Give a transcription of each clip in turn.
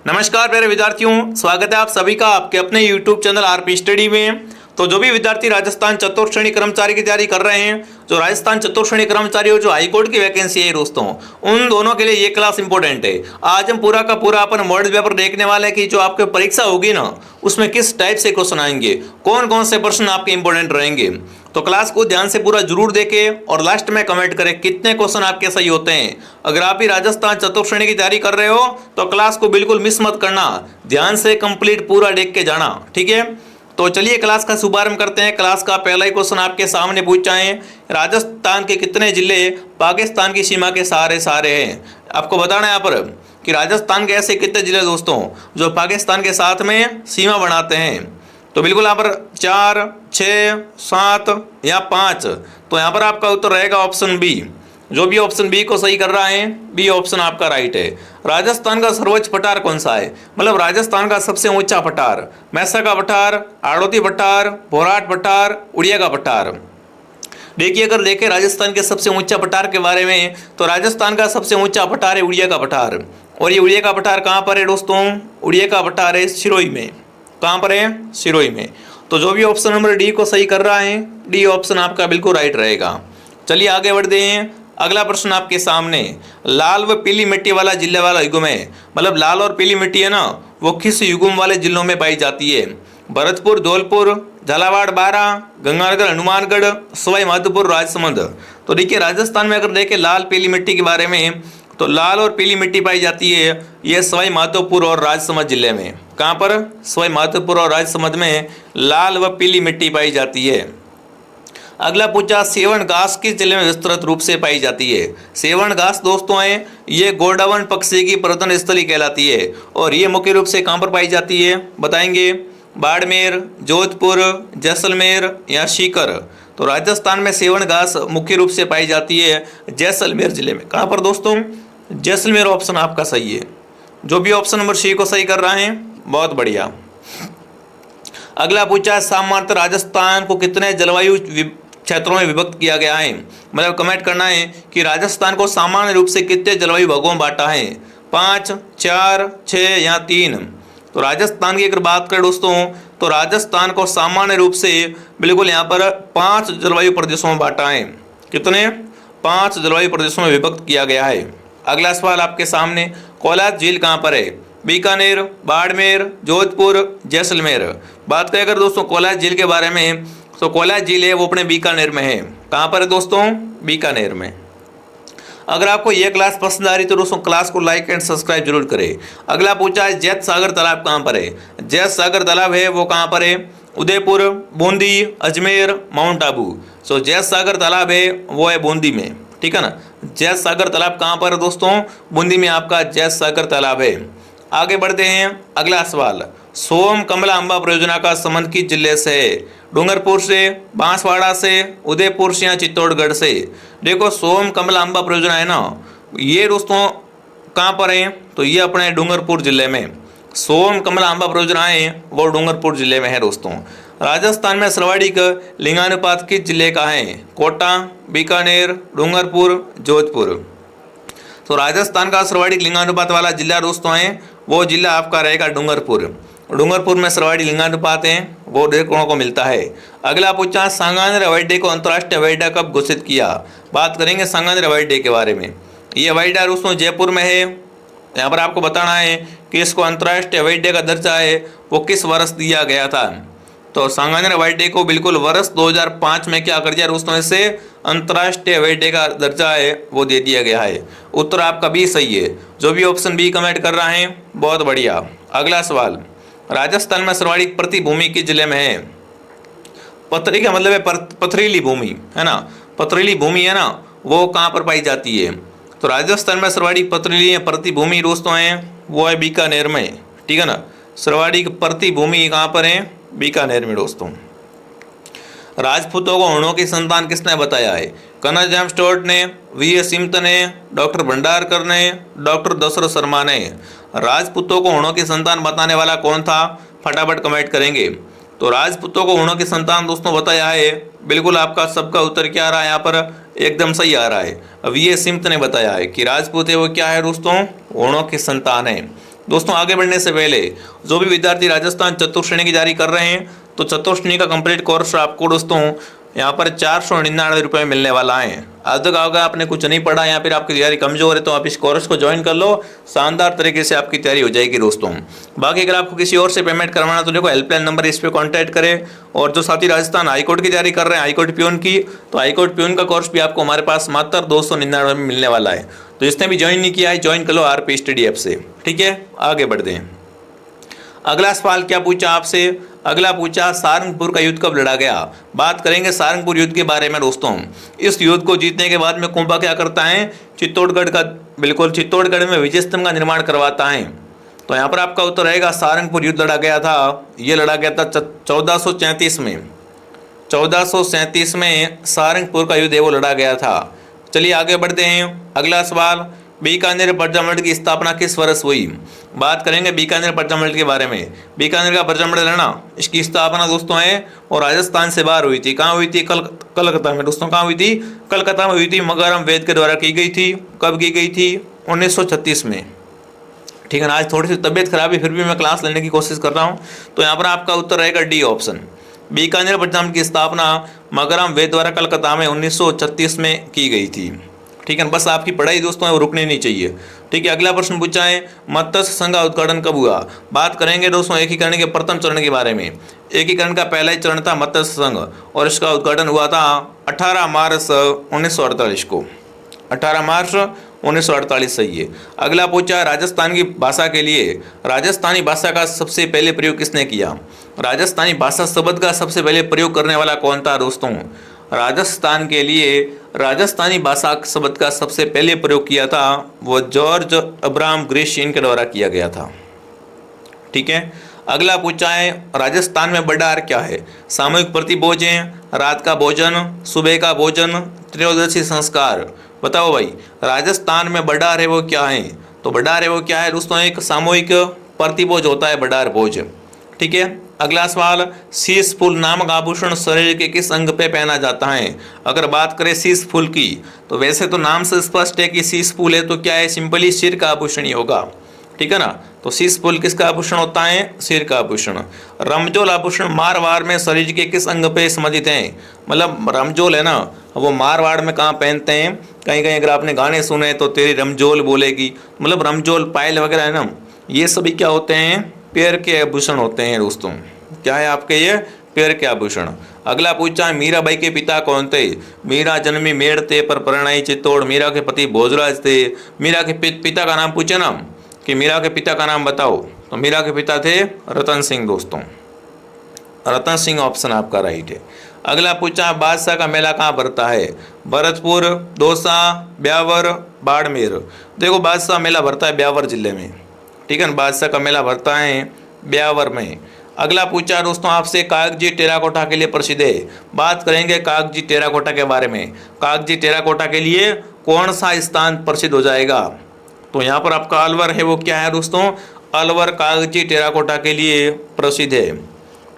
नमस्कार प्यारे विद्यार्थियों, स्वागत है आप सभी का आपके अपने यूट्यूब चैनल आरपी स्टडी में। तो जो भी विद्यार्थी राजस्थान चतुर्थ श्रेणी कर्मचारी की तैयारी कर रहे हैं, जो राजस्थान चतुर्थ श्रेणी कर्मचारी और जो हाईकोर्ट की वैकेंसी है दोस्तों, उन दोनों के लिए ये क्लास इंपॉर्टेंट है। आज हम पूरा का पूरा अपन मॉडल पेपर देखने वाले हैं कि जो आपकी परीक्षा होगी ना, उसमें किस टाइप से क्वेश्चन आएंगे, कौन कौन से प्रश्न आपके इंपॉर्टेंट रहेंगे। तो क्लास को ध्यान से पूरा जरूर देखें और लास्ट में कमेंट करें कितने क्वेश्चन आपके सही होते हैं। अगर आप भी राजस्थान चतुर्थ श्रेणी की तैयारी कर रहे हो तो क्लास को बिल्कुल मिस मत करना, ध्यान से कंप्लीट पूरा देख के जाना, ठीक है। तो चलिए क्लास का शुभारंभ करते हैं। क्लास का पहला ही क्वेश्चन आपके सामने पूछा है, राजस्थान के कितने जिले पाकिस्तान की सीमा के सहारे हैं। आपको बताना है यहाँ पर कि राजस्थान के ऐसे कितने जिले दोस्तों जो पाकिस्तान के साथ में सीमा बनाते हैं। तो बिल्कुल यहाँ पर 4, 6, 7 या 5, तो यहाँ पर आपका उत्तर रहेगा ऑप्शन बी। जो भी ऑप्शन बी को सही कर रहा है, बी ऑप्शन आपका राइट है। राजस्थान का सर्वोच्च पठार कौन सा है, मतलब राजस्थान का सबसे ऊंचा पठार, मैसा का पठार, आड़ोती पठार, भोराट पठार, उड़िया का पठार। देखिए अगर देखें राजस्थान के सबसे ऊंचा पठार के बारे में, तो राजस्थान का सबसे ऊंचा पठार है उड़िया का पठार। और ये उड़िया का पठार कहाँ पर है दोस्तों, उड़िया का पठार है सिरोही में। कहाँ पर है, सिरोही में। तो जो भी ऑप्शन नंबर डी को सही कर रहा है, डी ऑप्शन आपका बिल्कुल राइट रहेगा। चलिए आगे बढ़ते हैं। अगला प्रश्न आपके सामने, लाल व पीली मिट्टी वाला जिले वाला युग्म है, मतलब लाल और पीली मिट्टी है ना, वो किस युग्म वाले जिलों में पाई जाती है। भरतपुर, धौलपुर, झालावाड़, बारा, गंगानगर, हनुमानगढ़, सवाई माधोपुर, राजसमंद। तो देखिए राजस्थान में अगर देखें लाल पीली मिट्टी के बारे में, तो लाल और पीली मिट्टी पाई जाती है ये सवाई माधोपुर और राजसमंद जिले में। कहाँ पर, सवाई माधोपुर और राजसमंद में लाल व पीली मिट्टी पाई जाती है। अगला पूछा, सेवण घास किस जिले में विस्तृत रूप से पाई जाती है। सेवण घास दोस्तों है ये गोडावन पक्षी की प्रजनन स्थली कहलाती है और ये मुख्य रूप से कहाँ पर पाई जाती है बताएंगे, बाड़मेर, जोधपुर, जैसलमेर या सीकर। तो राजस्थान में सेवण घास मुख्य रूप से पाई जाती है जैसलमेर जिले में। कहाँ पर दोस्तों, जैसलमेर ऑप्शन आपका सही है। जो भी ऑप्शन नंबर सी को सही कर रहा है, बहुत बढ़िया। अगला पूछा, सामान्यतः राजस्थान को कितने जलवायु क्षेत्रों में विभक्त किया गया है, मतलब कमेंट करना है कि राजस्थान को सामान्य रूप से कितने जलवायु भागों में बांटा है, 5, 4, 6 या 3। तो राजस्थान की अगर बात करें दोस्तों, तो राजस्थान को सामान्य रूप से बिल्कुल यहाँ पर 5 जलवायु प्रदेशों में बांटा है। कितने, 5 जलवायु प्रदेशों में विभक्त किया गया है। अगला सवाल आपके सामने, कोलाज झील कहाँ पर है, बीकानेर, बाड़मेर, जोधपुर, जैसलमेर। बात करें अगर दोस्तों कोलाज झील के बारे में, तो कोलाज झील है वो अपने बीकानेर में है। कहाँ पर है दोस्तों, बीकानेर में। अगर आपको यह क्लास पसंद आ रही तो दोस्तों क्लास को लाइक एंड सब्सक्राइब जरूर करें। अगला पूछा है, जैत सागर तालाब कहाँ पर है। जैत सागर तालाब है वो कहाँ पर है, उदयपुर, बूंदी, अजमेर, माउंट आबू। सो जैत सागर तालाब है वो है बूंदी में, ठीक है ना। जैत सागर तालाब कहाँ पर है दोस्तों, बूंदी में आपका जैत सागर तालाब है। आगे बढ़ते हैं। अगला सवाल, सोम कमला अंबा परियोजना का संबंध किस जिले से है, डूंगरपुर से, बांसवाड़ा से, उदयपुर से या चित्तौड़गढ़ से। देखो सोम कमला अंबा परियोजना है ना, ये दोस्तों कहाँ पर है, तो ये अपने डूंगरपुर जिले में। सोम कमला अंबा परियोजना है वो डूंगरपुर जिले में है दोस्तों। राजस्थान में सर्वाधिक लिंगानुपात किस जिले का है, कोटा, बीकानेर, डूंगरपुर, जोधपुर। तो राजस्थान का सर्वाधिक लिंगानुपात वाला जिला दोस्तों है वो जिला आपका रहेगा डूंगरपुर। डूंगरपुर में सर्वाधिक लिंगानुपात है वो देखने को मिलता है। अगला पूछा, सांगानेर हवाई अड्डे को अंतर्राष्ट्रीय हवाई अड्डा कब घोषित किया। बात करेंगे सांगानेर हवाई अड्डे के बारे में। ये हवाई अड्डा दोस्तों जयपुर में है। यहाँ पर आपको बताना है कि इसको अंतर्राष्ट्रीय हवाई अड्डे का दर्जा है वो किस वर्ष दिया गया था। तो सांगानेर हवाई अड्डे को बिल्कुल वर्ष 2005 में क्या कर दिया दोस्तों, इसे अंतर्राष्ट्रीय हवाई अड्डे का दर्जा है वो दे दिया गया है। उत्तर आपका बी सही है। जो भी ऑप्शन बी कमेंट कर रहा है, बहुत बढ़िया। अगला सवाल, राजस्थान में सर्वाधिक प्रति भूमि किस जिले में है। पथरी का मतलब है पथरीली भूमि है ना, पथरीली भूमि है ना वो कहाँ पर पाई जाती है। तो राजस्थान में सर्वाधिक पथरीली प्रति भूमि दोस्तों है वो है बीकानेर में, ठीक है ना। सर्वाधिक प्रति भूमि कहाँ पर है, बीकानेर में दोस्तों। राजपूतों को होणों की संतान किसने बताया है, कनरजैम स्टोर्ट ने, वी.एस. सिमत ने, डॉक्टर भंडारकर ने, डॉक्टर दशरथ शर्मा ने। राजपूतों को होणों की संतान बताने वाला कौन था, फटाफट कमेंट करेंगे। तो राजपूतों को होणों की संतान दोस्तों बताया है, बिल्कुल आपका सबका उत्तर क्या आ रहा है यहाँ पर, एकदम सही आ रहा है। वी.एस. सिमत ने बताया है कि राजपूत है वो क्या है दोस्तों, होणों की संतान है। दोस्तों आगे बढ़ने से पहले जो भी विद्यार्थी राजस्थान चतुर्थ श्रेणी की तैयारी कर रहे हैं तो चतुर्थ श्रेणी का कंप्लीट कोर्स आपको दोस्तों यहाँ पर 499 रुपये मिलने वाला है। आज तक अगर आपने कुछ नहीं पढ़ा या फिर आपकी तैयारी कमजोर है तो आप इस कोर्स को ज्वाइन कर लो, शानदार तरीके से आपकी तैयारी हो जाएगी दोस्तों। बाकी अगर आपको किसी और से पेमेंट करवाना तो देखो हेल्पलाइन नंबर इस पर कॉन्टैक्ट करें। और जो साथी राजस्थान हाईकोर्ट की तैयारी कर रहे हैं हाईकोर्ट प्यून की, तो हाईकोर्ट प्यून का कोर्स भी आपको हमारे पास मात्र 299 में मिलने वाला है। तो जिसने भी ज्वाइन नहीं किया है ज्वाइन कर लो आरपी स्टडी ऐप से। ठीक है, आगे बढ़ते हैं। अगला सवाल क्या पूछा आपसे? अगला पूछा सारंगपुर का युद्ध कब लड़ा गया। बात करेंगे सारंगपुर युद्ध के बारे में दोस्तों। इस युद्ध को जीतने के बाद में कुंभा क्या करता है? चित्तौड़गढ़ का, बिल्कुल चित्तौड़गढ़ में विजय स्तंभ का निर्माण करवाता है। तो यहाँ पर आपका उत्तर रहेगा सारंगपुर युद्ध लड़ा गया था। ये लड़ा गया था 1437 में। 1437 में सारंगपुर का युद्ध है वो लड़ा गया था। चलिए आगे बढ़ते हैं। अगला सवाल, बीकानेर प्रजामंडल की स्थापना किस वर्ष हुई। बात करेंगे बीकानेर प्रजामंडल के बारे में। बीकानेर का प्रजामंडल है ना, इसकी स्थापना दोस्तों है और राजस्थान से बाहर हुई थी। कहाँ हुई थी? कलकत्ता में दोस्तों। कहाँ हुई थी? कलकत्ता में हुई थी। मगाराम वैद के द्वारा की गई थी। कब की गई थी? 1936 में। ठीक है ना, आज थोड़ी सी तबीयत खराब है फिर भी मैं क्लास लेने की कोशिश कर रहा हूँ। तो यहाँ पर आपका उत्तर रहेगा डी ऑप्शन। बीकानेर प्रजामंडल की स्थापना मगाराम वैद द्वारा कलकत्ता में 1936 में की गई थी। ठीक है, बस आपकी पढ़ाई दोस्तों है वो रुकनी नहीं चाहिए। ठीक है, अगला प्रश्न पूछा है मत्स्य संघ का उद्घाटन कब हुआ। बात करेंगे दोस्तों एकीकरण के प्रथम चरण के बारे में। एकीकरण का पहला ही चरण था मत्स्य संघ और इसका उद्घाटन हुआ था 18 मार्च 1948 को। 18 मार्च 1948 सही है। अगला पूछा राजस्थान की भाषा के लिए राजस्थानी भाषा का सबसे पहले प्रयोग किसने किया। राजस्थानी भाषा शब्द का सबसे पहले प्रयोग करने वाला कौन था दोस्तों? राजस्थान के लिए राजस्थानी भाषा शब्द का सबसे पहले प्रयोग किया था वो जॉर्ज अब्राहम ग्रिशियन के द्वारा किया गया था। ठीक है, अगला पूछा है राजस्थान में बड़ा आहार क्या है। सामूहिक प्रतिभोज है, रात का भोजन, सुबह का भोजन, त्रयोदशी संस्कार। बताओ भाई राजस्थान में बड़ा आहार है वो क्या है। तो बड़ा आहार है वो क्या है दोस्तों? एक सामूहिक प्रतिभोज होता है बड़ा आहार भोज। ठीक है, अगला सवाल, शीश फूल नामक आभूषण शरीर के किस अंग पे पहना जाता है। अगर बात करें शीश फूल की तो वैसे तो नाम से स्पष्ट है कि शीश फूल है तो क्या है, सिंपली सिर का आभूषण ही होगा। ठीक है ना, तो शीश फूल किसका आभूषण होता है? सिर का आभूषण। रमजोल आभूषण मारवाड़ में शरीर के किस अंग पे संबंधित है। मतलब रमजोल है ना वो मारवाड़ में कहाँ पहनते हैं? कहीं कहीं अगर आपने गाने सुने तो तेरी रमजोल बोलेगी, मतलब रमजोल पायल वगैरह है ना, ये सभी क्या होते हैं? पैर के आभूषण होते हैं दोस्तों। क्या है आपके ये? पैर के आभूषण। अगला पूछा है मीराबाई के पिता कौन थे। मीरा जन्मी मेड़ थे पर परिणाई चित्तौड़। मीरा के पति भोजराज थे। मीरा के पिता का नाम पूछे ना कि मीरा के पिता का नाम बताओ, तो मीरा के पिता थे रतन सिंह दोस्तों। रतन सिंह ऑप्शन आपका राइट है। अगला पूछा बादशाह का मेला कहाँ भरता है। भरतपुर, दौसा, ब्यावर, बाड़मेर। देखो बादशाह मेला भरता है ब्यावर जिले में। ठीक है ना, बादशाह का मेला भरता है ब्यावर में। अगला पूछा दोस्तों आपसे कागजी टेराकोटा के लिए प्रसिद्ध है। बात करेंगे कागजी टेराकोटा के बारे में। कागजी टेराकोटा के लिए कौन सा स्थान प्रसिद्ध हो जाएगा। तो यहाँ पर आपका अलवर है वो क्या है दोस्तों? अलवर कागजी टेराकोटा के लिए प्रसिद्ध है।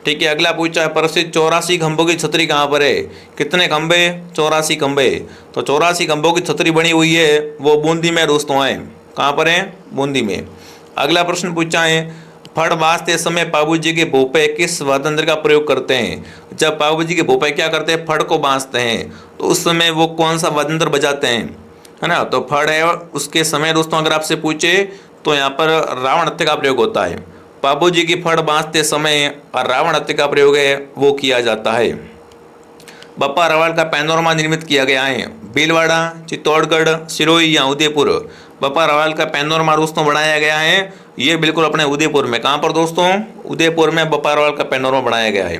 ठीक है, अगला पूछा है प्रसिद्ध 84 खंभों की छतरी कहाँ पर है। कितने खंभे? 84 खंभे। तो 84 खंभों की छतरी बनी हुई है वो बूंदी में दोस्तों है। कहाँ पर है? बूंदी में। अगला प्रश्न पूछा है फड़ बांधते समय बाबूजी के भोपे किस वाद्य यंत्र का प्रयोग करते हैं। जब बाबूजी के भोपे क्या करते हैं? फड़ को बांधते हैं तो उस समय वो कौन सा वाद्य यंत्र बजाते हैं, है ना। तो फड़ है उसके समय दोस्तों अगर आपसे पूछे तो यहाँ पर रावण हत्या का प्रयोग होता है। बाबूजी की फड़ बांधते समय रावण हत्या का प्रयोग है वो किया जाता है। बप्पा रावल का पैनोरमा निर्मित किया गया है भीलवाड़ा, चित्तौड़गढ़, सिरोही या उदयपुर। बप्पा रावल का पैनोरमा दोस्तों बनाया गया है ये बिल्कुल अपने उदयपुर में। कहाँ पर दोस्तों? उदयपुर में बप्पा रावल का पैनोरमा बनाया गया है।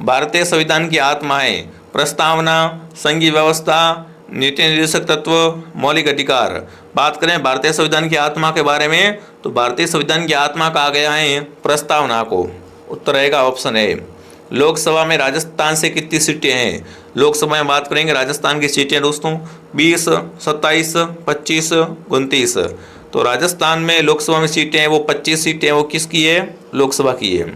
भारतीय संविधान की आत्मा है प्रस्तावना, संघीय व्यवस्था, नीति निर्देशक तत्व, मौलिक अधिकार। बात करें भारतीय संविधान की आत्मा के बारे में तो भारतीय संविधान की आत्मा कहा गया है प्रस्तावना को। उत्तर रहेगा ऑप्शन ए। लोकसभा में राजस्थान से कितनी सीटें हैं। लोकसभा में बात करेंगे राजस्थान की सीटें दोस्तों 20, 27, 25, 29। तो राजस्थान में लोकसभा में सीटें हैं वो 25 सीटें वो किसकी है? लोकसभा की है।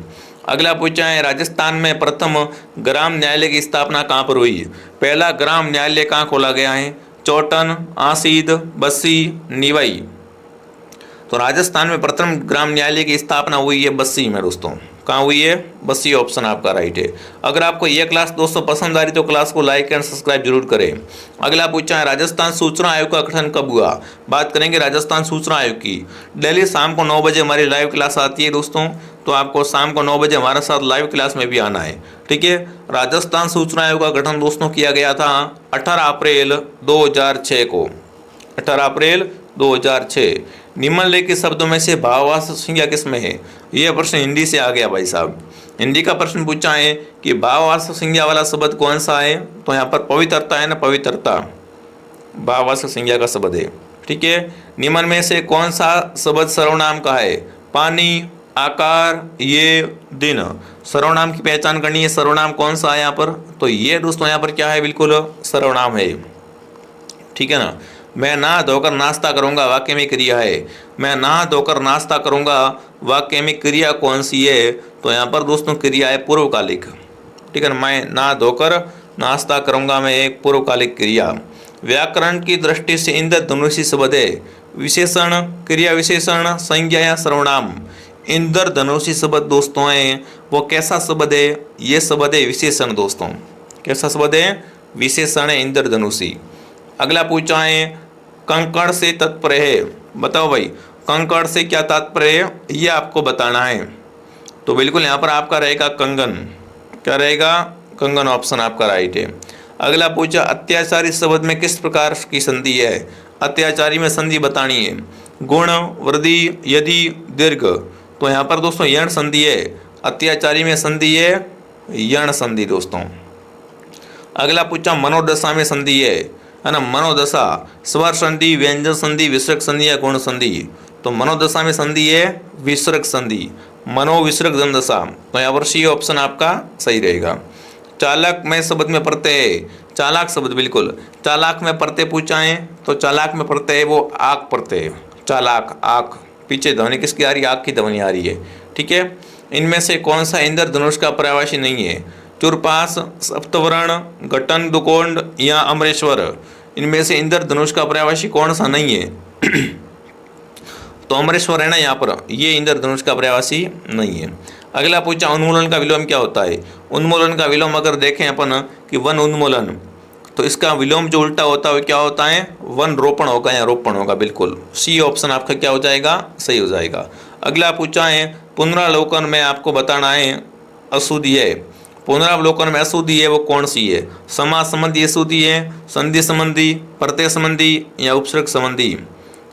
अगला पूछा है राजस्थान में प्रथम ग्राम न्यायालय की स्थापना कहाँ पर हुई। पहला ग्राम न्यायालय कहाँ खोला गया है? चौटन, आसीद, बस्सी, निवाई। तो राजस्थान में प्रथम ग्राम न्यायालय की स्थापना हुई है बस्सी में दोस्तों। कहाँ हुई है? बस्सी ऑप्शन आपका राइट है। अगर आपको ये क्लास दोस्तों पसंद आ रही तो क्लास को लाइक एंड सब्सक्राइब जरूर करें। अगला पूछा है राजस्थान सूचना आयोग का गठन कब हुआ? बात करेंगे राजस्थान सूचना आयोग की। डेली शाम को 9 बजे हमारी लाइव क्लास आती है दोस्तों, तो आपको शाम को 9 बजे हमारे साथ लाइव क्लास में भी आना है, ठीक है। राजस्थान सूचना आयोग का गठन दोस्तों किया गया था 18 अप्रैल 2006 को, 18 अप्रैल 2006। निम्नलिखित शब्दों में से भावार्थ संज्ञा किसमें है? यह प्रश्न हिंदी से आ गया भाई साहब। हिंदी का प्रश्न पूछा है कि भावार्थ संज्ञा वाला शब्द कौन सा है? तो यहाँ पर पवित्रता है ना, पवित्रता भावार्थ संज्ञा का शब्द है, ठीक है। निम्न में से कौन सा शब्द सर्वनाम का है? पानी, आकार, ये, दिन। सर्वनाम की पहचान करनी है, सर्वनाम कौन सा है यहाँ पर? तो ये दोस्तों यहाँ पर क्या है? बिल्कुल सर्वनाम है, ठीक है ना। मैं नहा धोकर नाश्ता करूंगा, वाक्य में क्रिया है। मैं नहा धोकर नाश्ता करूंगा, वाक्य में क्रिया कौन सी है? तो यहाँ पर दोस्तों क्रिया है पूर्वकालिक, ठीक है ना। मैं नहा धोकर नाश्ता करूंगा में एक पूर्वकालिक क्रिया। व्याकरण की दृष्टि से इंद्रधनुषी शब्द है विशेषण, क्रिया विशेषण, संज्ञा या सर्वनाम। इंद्रधनुषी शब्द दोस्तों है वो कैसा शब्द है? ये शब्द है विशेषण दोस्तों। कैसा शब्द है? विशेषण है इंद्रधनुषी। अगला पूछा है कंकड़ से तात्पर्य है। बताओ भाई कंकड़ से क्या तात्पर्य है, ये आपको बताना है। तो बिल्कुल यहाँ पर आपका रहेगा कंगन। क्या रहेगा? कंगन ऑप्शन आपका राइट है। अगला पूछा अत्याचारी शब्द में किस प्रकार की संधि है? अत्याचारी में संधि बतानी है। गुण, वृद्धि, यदि, दीर्घ। तो यहाँ पर दोस्तों यण संधि है। अत्याचारी में संधि है यण संधि दोस्तों। अगला पूछा मनोदशा में संधि है ना, मनोदशा। स्वर संधि, व्यंजन संधि, विसर्ग संधि या गुण संधि। तो मनोदशा में संधि है विसर्ग संधि, मनोविसर्ग दशा। तो यहाँ पर सी ऑप्शन आपका सही रहेगा। चालक में शब्द में प्रत्यय है। चालाक शब्द बिल्कुल। चालाक में प्रत्यय पूछा है तो चालाक में प्रत्यय है वो आक प्रत्यय। चालाक, आक। पीछे ध्वनि किसकी आ रही है? आक की ध्वनि आ रही है, ठीक है। इनमें से कौन सा इंद्रधनुष का पर्यायवाची नहीं है? चुरपास, सप्तवर्ण, घटन, दुकोंड या अमरेश्वर। इनमें से इंद्रधनुष का पर्यायवाची कौन सा नहीं है? तो अमरेश्वर है ना यहाँ पर, ये इंद्रधनुष का पर्यायवाची नहीं है। अगला पूछा उन्मूलन का विलोम क्या होता है? उन्मूलन का विलोम अगर देखें अपन कि वन उन्मूलन, तो इसका विलोम जो उल्टा होता है क्या होता है? वन रोपण होगा या रोपण होगा। बिल्कुल सी ऑप्शन आपका क्या हो जाएगा? सही हो जाएगा। अगला पूछा है पुनरावलोकन में आपको बताना है अशुद्धि है। पुनरावलोकन में अशुद्धि है वो कौन सी है? समास संबंधी अशुद्धि है, संधि संबंधी, प्रत्यय संबंधी या उपसर्ग संबंधी।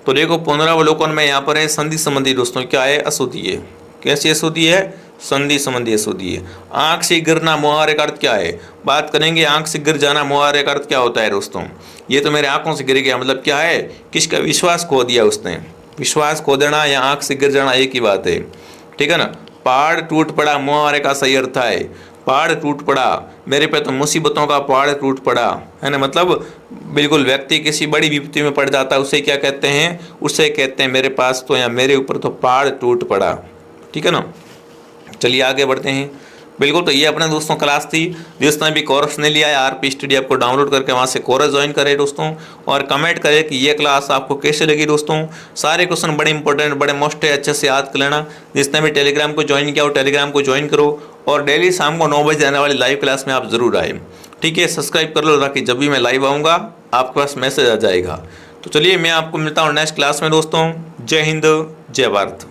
तो देखो पुनरावलोकन में यहाँ पर है संधि संबंधी दोस्तों। क्या है? अशुद्धि है। कैसी अशुद्धि है? संधि संबंधी अशुद्धि है। आंख से गिरना मुहावरे का अर्थ क्या है? बात करेंगे आंख से गिर जाना मुहावरे का अर्थ क्या होता है दोस्तों? ये तो मेरे आंखों से गिर गया, मतलब क्या है? किसका विश्वास खो दिया उसने। विश्वास खो देना या आंख से गिर जाना एक ही बात है, ठीक है ना। पहाड़ टूट पड़ा मुहावरे का सही अर्थ है पहाड़ टूट पड़ा, मेरे पे तो मुसीबतों का पहाड़ टूट पड़ा, है ना। मतलब बिल्कुल व्यक्ति किसी बड़ी विपत्ति में पड़ जाता है, उसे क्या कहते हैं? उसे कहते हैं मेरे पास तो या मेरे ऊपर तो पहाड़ टूट पड़ा, ठीक है ना। चलिए आगे बढ़ते हैं। बिल्कुल, तो ये अपने दोस्तों क्लास थी। जिसने भी कोर्स नहीं लिया है आरपी स्टडी ऐप को डाउनलोड करके वहाँ से कोर्स ज्वाइन करें दोस्तों, और कमेंट करें कि ये क्लास आपको कैसे लगी दोस्तों। सारे क्वेश्चन बड़े इंपॉर्टेंट, बड़े मोस्ट है, अच्छे से याद कर लेना। जिसने भी टेलीग्राम को ज्वाइन किया हो टेलीग्राम को ज्वाइन करो, और डेली शाम को 9 बजे आने वाली लाइव क्लास में आप जरूर आए, ठीक है। सब्सक्राइब कर लो ताकि जब भी मैं लाइव आऊँगा आपके पास मैसेज आ जाएगा। तो चलिए मैं आपको मिलता हूँ नेक्स्ट क्लास में दोस्तों। जय हिंद, जय भारत।